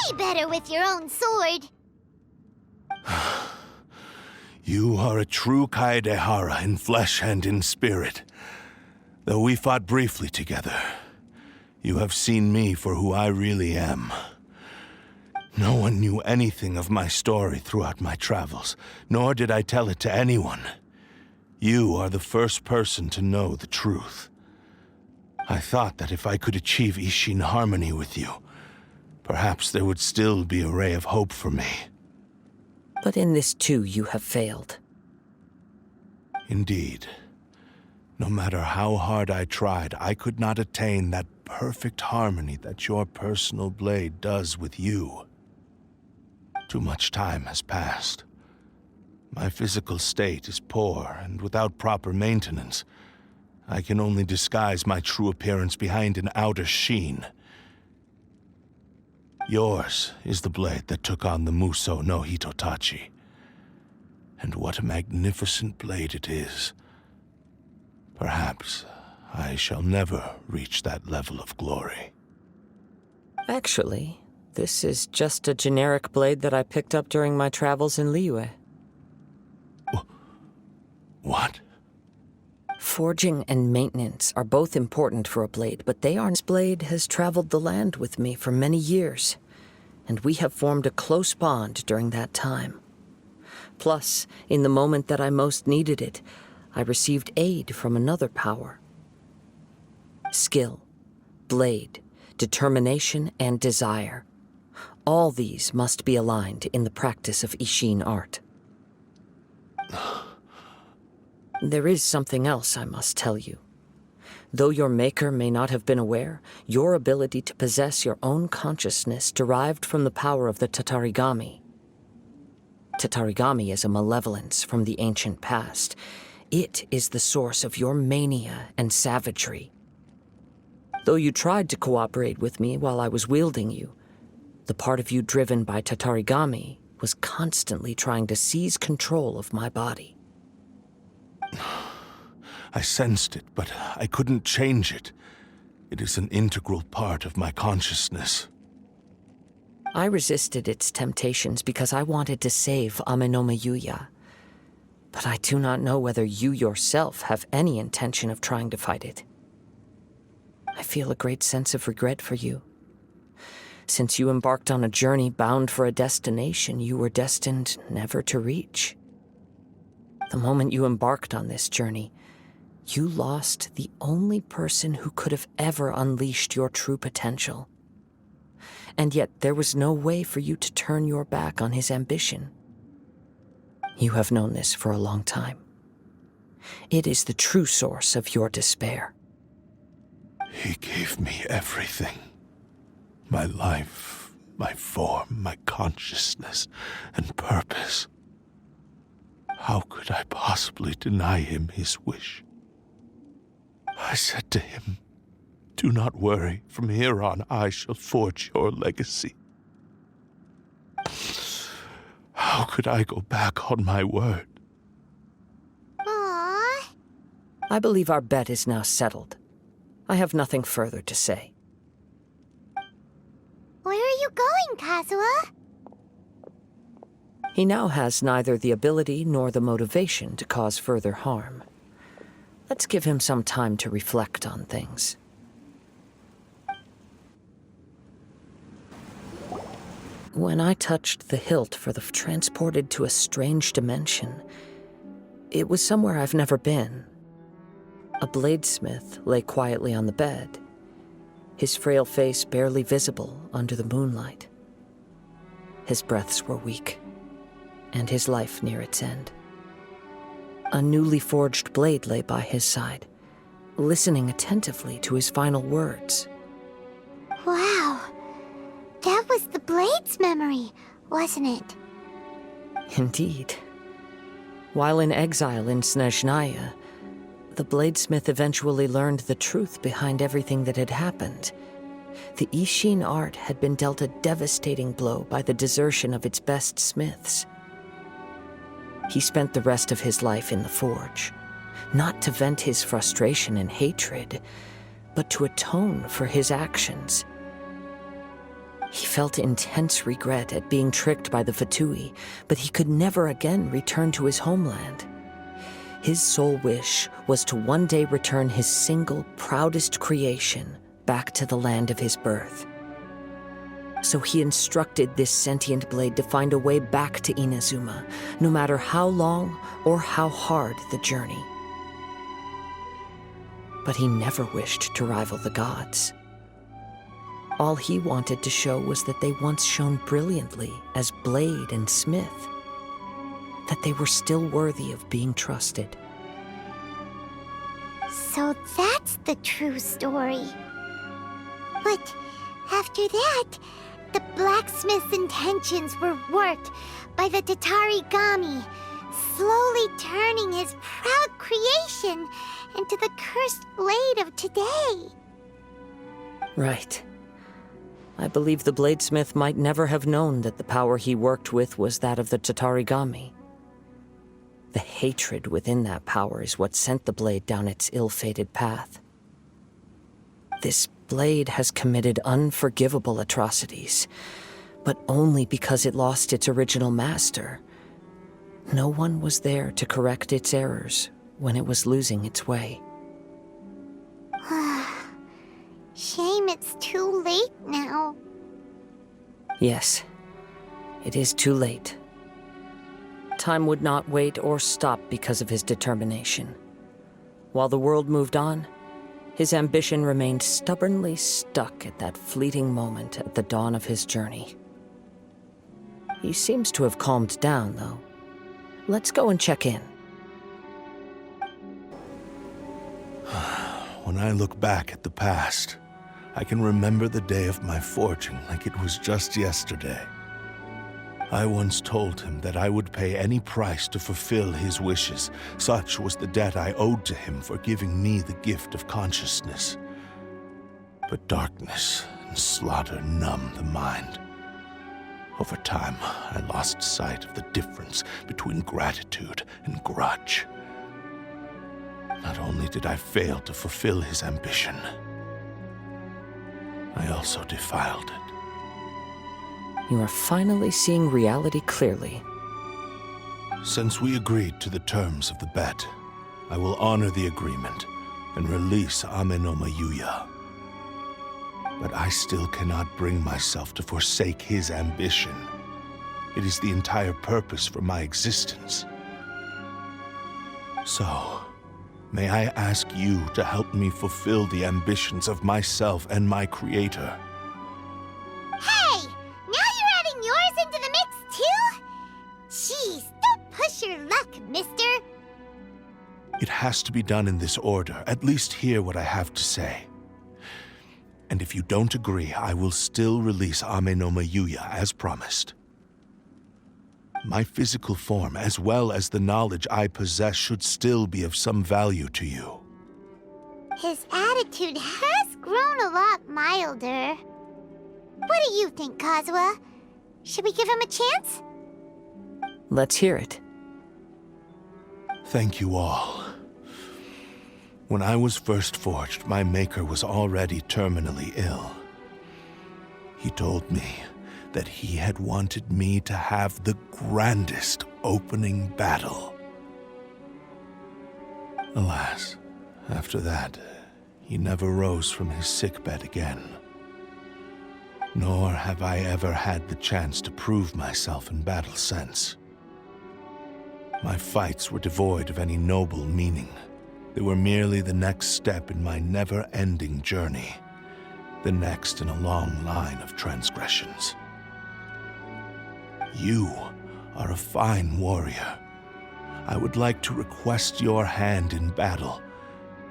way better with your own sword. You are a true Kaedehara in flesh and in spirit. Though we fought briefly together, you have seen me for who I really am. No one knew anything of my story throughout my travels, nor did I tell it to anyone. You are the first person to know the truth. I thought that if I could achieve Ishin harmony with you, perhaps there would still be a ray of hope for me. But in this too, you have failed. Indeed. No matter how hard I tried, I could not attain that perfect harmony that your personal blade does with you. Too much time has passed. My physical state is poor, and without proper maintenance, I can only disguise my true appearance behind an outer sheen. Yours is the blade that took on the Muso no Hitotachi. And what a magnificent blade it is. Perhaps I shall never reach that level of glory. Actually, this is just a generic blade that I picked up during my travels in Liyue. What? Forging and maintenance are both important for a blade, but This blade has traveled the land with me for many years, and we have formed a close bond during that time. Plus, in the moment that I most needed it, I received aid from another power. Skill, blade, determination, and desire. All these must be aligned in the practice of Ishin art. There is something else I must tell you. Though your maker may not have been aware, your ability to possess your own consciousness derived from the power of the Tatarigami. Tatarigami is a malevolence from the ancient past. It is the source of your mania and savagery. Though you tried to cooperate with me while I was wielding you, the part of you driven by Tatarigami was constantly trying to seize control of my body. I sensed it, but I couldn't change it. It is an integral part of my consciousness. I resisted its temptations because I wanted to save Amenoma Yuya. But I do not know whether you yourself have any intention of trying to fight it. I feel a great sense of regret for you. Since you embarked on a journey bound for a destination you were destined never to reach. The moment you embarked on this journey, you lost the only person who could have ever unleashed your true potential. And yet there was no way for you to turn your back on his ambition. You have known this for a long time. It is the true source of your despair. He gave me everything. My life, my form, my consciousness, and purpose. How could I possibly deny him his wish? I said to him, "Do not worry, from here on I shall forge your legacy." How could I go back on my word? Aww. I believe our bet is now settled. I have nothing further to say. Where are you going, Kazuha? He now has neither the ability nor the motivation to cause further harm. Let's give him some time to reflect on things. When I touched the hilt for the transported to a strange dimension, it was somewhere I've never been. A bladesmith lay quietly on the bed, his frail face barely visible under the moonlight. His breaths were weak, and his life near its end. A newly forged blade lay by his side, listening attentively to his final words. Wow. That was the Blade's memory, wasn't it? Indeed. While in exile in Snezhnaya, the bladesmith eventually learned the truth behind everything that had happened. The Ishin art had been dealt a devastating blow by the desertion of its best smiths. He spent the rest of his life in the forge, not to vent his frustration and hatred, but to atone for his actions. He felt intense regret at being tricked by the Fatui, but he could never again return to his homeland. His sole wish was to one day return his single, proudest creation back to the land of his birth. So he instructed this sentient blade to find a way back to Inazuma, no matter how long or how hard the journey. But he never wished to rival the gods. All he wanted to show was that they once shone brilliantly as blade and smith, that they were still worthy of being trusted. So that's the true story. But after that, the blacksmith's intentions were worked by the Tatarigami, slowly turning his proud creation into the cursed blade of today. Right. I believe the bladesmith might never have known that the power he worked with was that of the Tatarigami. The hatred within that power is what sent the blade down its ill-fated path. This blade has committed unforgivable atrocities, but only because it lost its original master. No one was there to correct its errors when it was losing its way. Shame it's too late now. Yes, it is too late. Time would not wait or stop because of his determination. While the world moved on, his ambition remained stubbornly stuck at that fleeting moment at the dawn of his journey. He seems to have calmed down, though. Let's go and check in. When I look back at the past, I can remember the day of my forging like it was just yesterday. I once told him that I would pay any price to fulfill his wishes. Such was the debt I owed to him for giving me the gift of consciousness. But darkness and slaughter numbed the mind. Over time, I lost sight of the difference between gratitude and grudge. Not only did I fail to fulfill his ambition, I also defiled it. You are finally seeing reality clearly. Since we agreed to the terms of the bet, I will honor the agreement and release Amenoma Yuya. But I still cannot bring myself to forsake his ambition. It is the entire purpose for my existence. So, may I ask you to help me fulfill the ambitions of myself and my creator? Hey! Now you're adding yours into the mix, too? Jeez, don't push your luck, mister. It has to be done in this order. At least hear what I have to say. And if you don't agree, I will still release Amenoma Yuya as promised. My physical form, as well as the knowledge I possess, should still be of some value to you. His attitude has grown a lot milder. What do you think, Kazuha? Should we give him a chance? Let's hear it. Thank you all. When I was first forged, my maker was already terminally ill. He told me that he had wanted me to have the grandest opening battle. Alas, after that, he never rose from his sickbed again. Nor have I ever had the chance to prove myself in battle since. My fights were devoid of any noble meaning. They were merely the next step in my never-ending journey, the next in a long line of transgressions. You are a fine warrior. I would like to request your hand in battle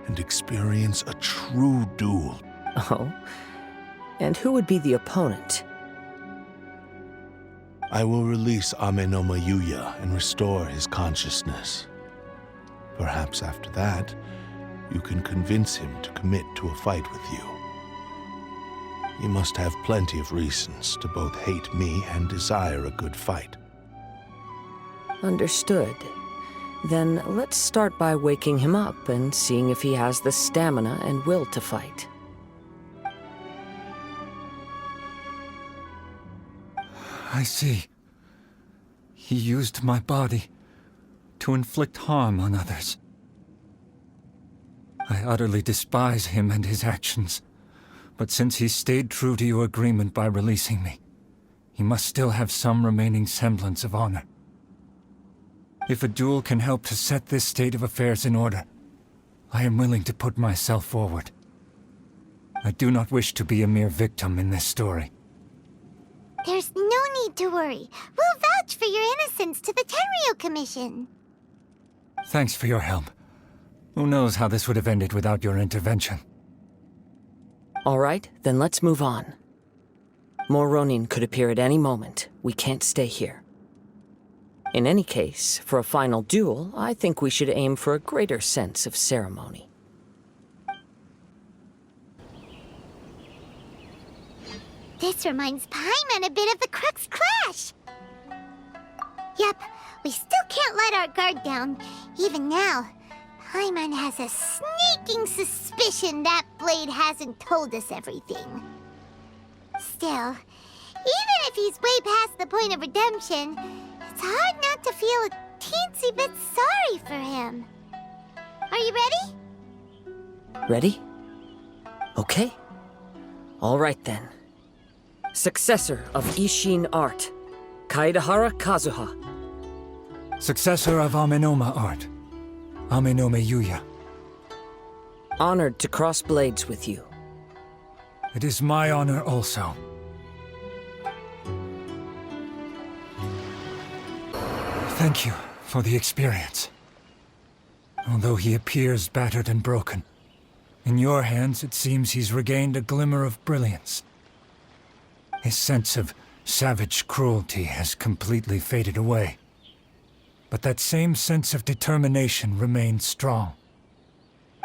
and experience a true duel. Oh? And who would be the opponent? I will release Amenoma Yuya and restore his consciousness. Perhaps after that, you can convince him to commit to a fight with you. He must have plenty of reasons to both hate me and desire a good fight. Understood. Then let's start by waking him up and seeing if he has the stamina and will to fight. I see. He used my body to inflict harm on others. I utterly despise him and his actions, but since he stayed true to your agreement by releasing me, he must still have some remaining semblance of honor. If a duel can help to set this state of affairs in order, I am willing to put myself forward. I do not wish to be a mere victim in this story. There's no need to worry. We'll vouch for your innocence to the Tenryo Commission. Thanks for your help. Who knows how this would have ended without your intervention? All right, then let's move on. More Ronin could appear at any moment. We can't stay here. In any case, for a final duel, I think we should aim for a greater sense of ceremony. This reminds Paimon a bit of the Crux Clash. Yep, we still can't let our guard down. Even now, Paimon has a sneaking suspicion that Blade hasn't told us everything. Still, even if he's way past the point of redemption, it's hard not to feel a teensy bit sorry for him. Are you ready? Ready? Okay. All right then. Successor of Ishin Art, Kaedehara Kazuha. Successor of Amenoma Art, Amenoma Yuya. Honored to cross blades with you. It is my honor also. Thank you for the experience. Although he appears battered and broken, in your hands it seems he's regained a glimmer of brilliance. His sense of savage cruelty has completely faded away. But that same sense of determination remains strong.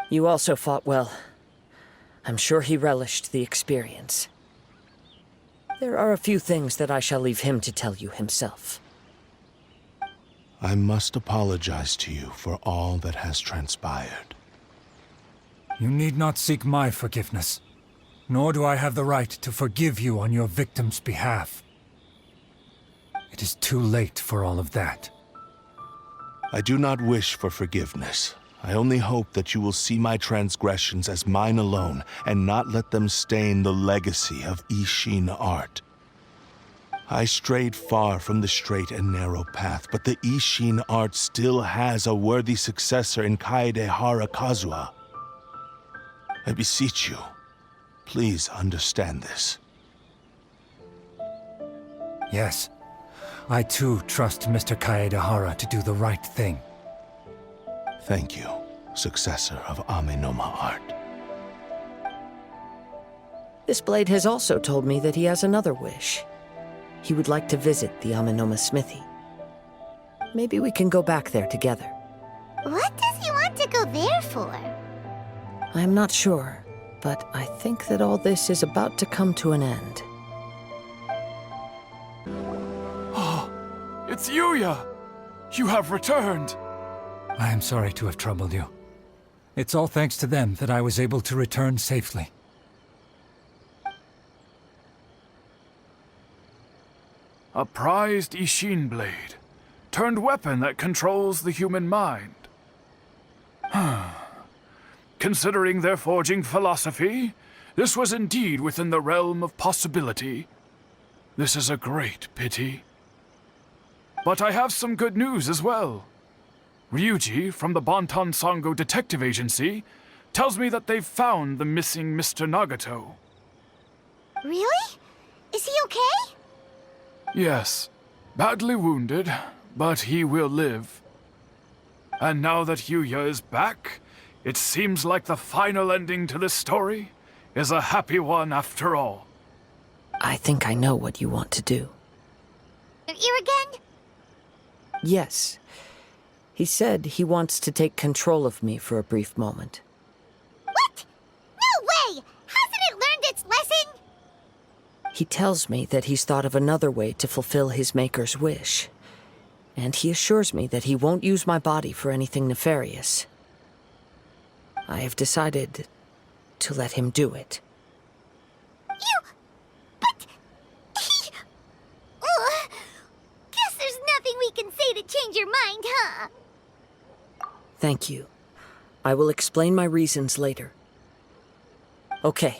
You also fought well. I'm sure he relished the experience. There are a few things that I shall leave him to tell you himself. I must apologize to you for all that has transpired. You need not seek my forgiveness, nor do I have the right to forgive you on your victim's behalf. It is too late for all of that. I do not wish for forgiveness. I only hope that you will see my transgressions as mine alone, and not let them stain the legacy of Ishin Art. I strayed far from the straight and narrow path, but the Ishin Art still has a worthy successor in Kaedehara Kazuha. I beseech you, please understand this. Yes, I too trust Mr. Kaedehara to do the right thing. Thank you, successor of Amenoma Art. This blade has also told me that he has another wish. He would like to visit the Amenoma smithy. Maybe we can go back there together. What does he want to go there for? I'm not sure, but I think that all this is about to come to an end. It's Yuya! You have returned! I am sorry to have troubled you. It's all thanks to them that I was able to return safely. A prized Ishin blade, turned weapon that controls the human mind. Considering their forging philosophy, this was indeed within the realm of possibility. This is a great pity. But I have some good news as well. Ryuji from the Bonton Sango Detective Agency tells me that they've found the missing Mr. Nagato. Really? Is he okay? Yes, badly wounded, but he will live. And now that Yuya is back, it seems like the final ending to this story is a happy one after all. I think I know what you want to do. Your ear again? Yes. He said he wants to take control of me for a brief moment. What? No way! Hasn't it learned its lesson? He tells me that he's thought of another way to fulfill his maker's wish. And he assures me that he won't use my body for anything nefarious. I have decided to let him do it. But he... Ugh. mind, huh? Thank you. I will explain my reasons later. Okay.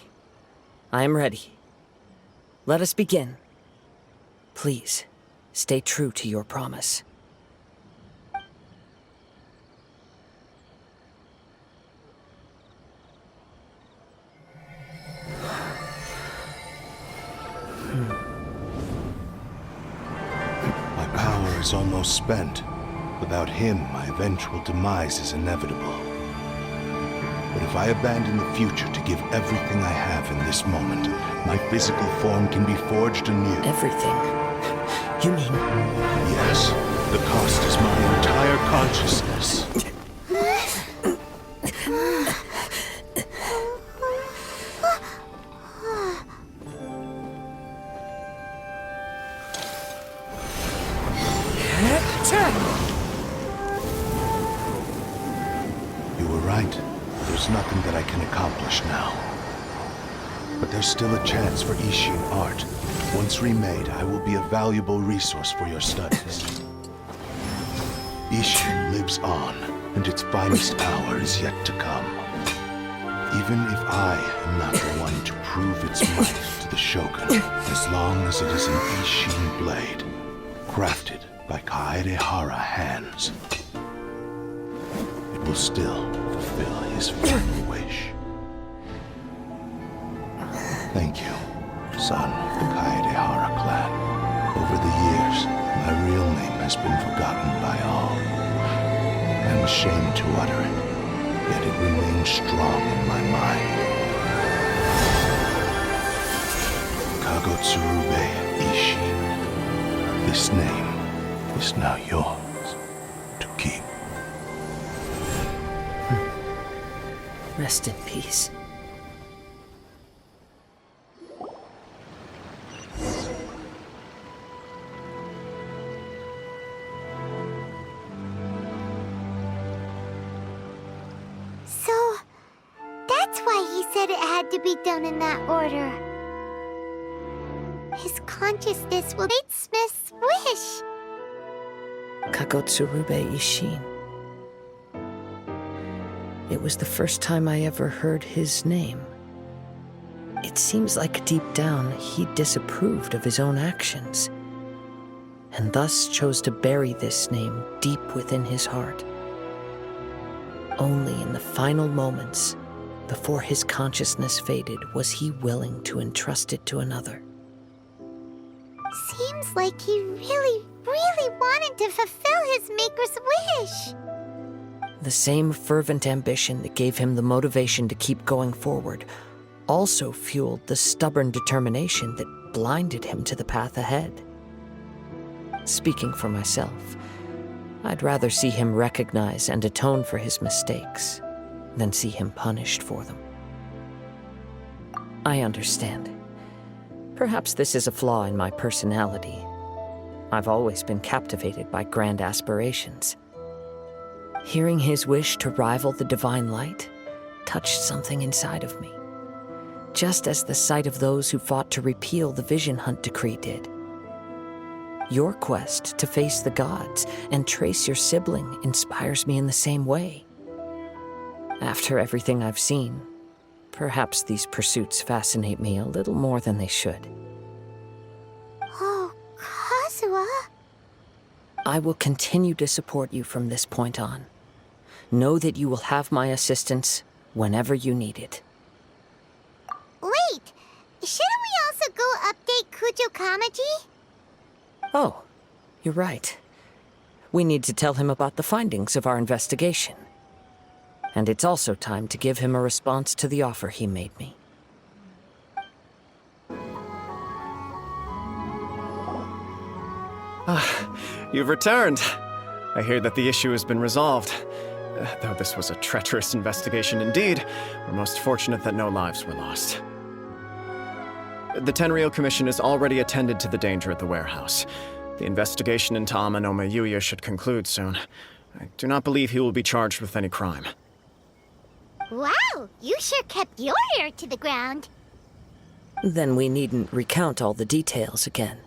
I am ready. Let us begin. Please, stay true to your promise. My power is almost spent. Without him, my eventual demise is inevitable. But if I abandon the future to give everything I have in this moment, my physical form can be forged anew. Everything? You mean... Yes, the cost is my entire consciousness. You were right. There's nothing that I can accomplish now. But there's still a chance for Ishin art. Once remade, I will be a valuable resource for your studies. Ishin lives on, and its finest hour is yet to come. Even if I am not the one to prove its might to the Shogun, as long as it is an Ishin blade, crafted by Kaedehara hands, it will still fulfill his final wish. Thank you, son of the Kaedehara clan. Over the years, my real name has been forgotten by all. I'm ashamed to utter it, yet it remains strong in my mind. Kagotsurube Ishin. This name is now yours to keep. Rest in peace. So, that's why he said it had to be done in that order. His consciousness will make Smith's wish. Kagotsurube Ishin. It was the first time I ever heard his name. It seems like deep down he disapproved of his own actions, and thus chose to bury this name deep within his heart. Only in the final moments, before his consciousness faded, was he willing to entrust it to another. Seems like he really wanted to fulfill his maker's wish. The same fervent ambition that gave him the motivation to keep going forward also fueled the stubborn determination that blinded him to the path ahead. Speaking for myself, I'd rather see him recognize and atone for his mistakes than see him punished for them. I understand. Perhaps this is a flaw in my personality. I've always been captivated by grand aspirations. Hearing his wish to rival the divine light touched something inside of me, just as the sight of those who fought to repeal the Vision Hunt decree did. Your quest to face the gods and trace your sibling inspires me in the same way. After everything I've seen, perhaps these pursuits fascinate me a little more than they should. Oh, Kazuha. I will continue to support you from this point on. Know that you will have my assistance whenever you need it. Wait, shouldn't we also go update Kujo Kamaji? Oh, you're right. We need to tell him about the findings of our investigation. And it's also time to give him a response to the offer he made me. You've returned. I hear that the issue has been resolved. Though this was a treacherous investigation indeed, we're most fortunate that no lives were lost. The Tenryou Commission has already attended to the danger at the warehouse. The investigation into Amanome Yuya should conclude soon. I do not believe he will be charged with any crime. Wow, you sure kept your ear to the ground. Then we needn't recount all the details again.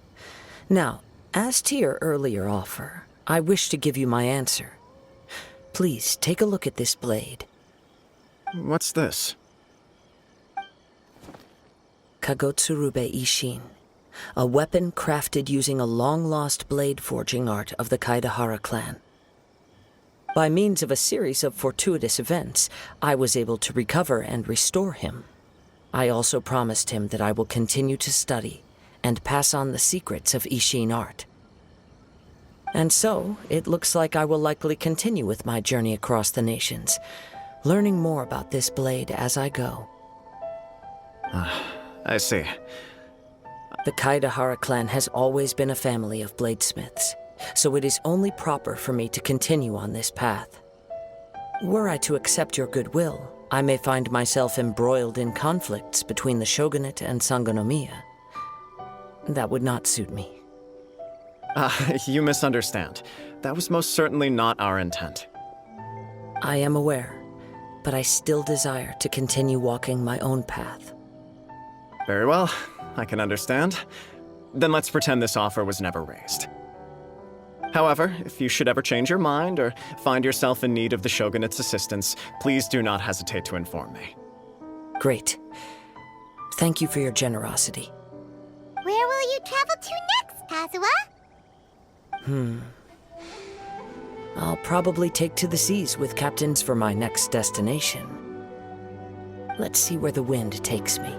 Now, as to your earlier offer, I wish to give you my answer. Please, take a look at this blade. What's this? Kagotsurube Ishin, a weapon crafted using a long-lost blade forging art of the Kaedehara clan. By means of a series of fortuitous events, I was able to recover and restore him. I also promised him that I will continue to study and pass on the secrets of Ishin art. And so, it looks like I will likely continue with my journey across the nations, learning more about this blade as I go. I see. The Kaedehara clan has always been a family of bladesmiths, so it is only proper for me to continue on this path. Were I to accept your goodwill, I may find myself embroiled in conflicts between the shogunate and Sangonomiya. That would not suit me. You misunderstand. That was most certainly not our intent. I am aware, but I still desire to continue walking my own path. Very well, I can understand. Then let's pretend this offer was never raised. However, if you should ever change your mind or find yourself in need of the Shogunate's assistance, please do not hesitate to inform me. Great. Thank you for your generosity. Where will you travel to next, Kazuha? I'll probably take to the seas with captains for my next destination. Let's see where the wind takes me.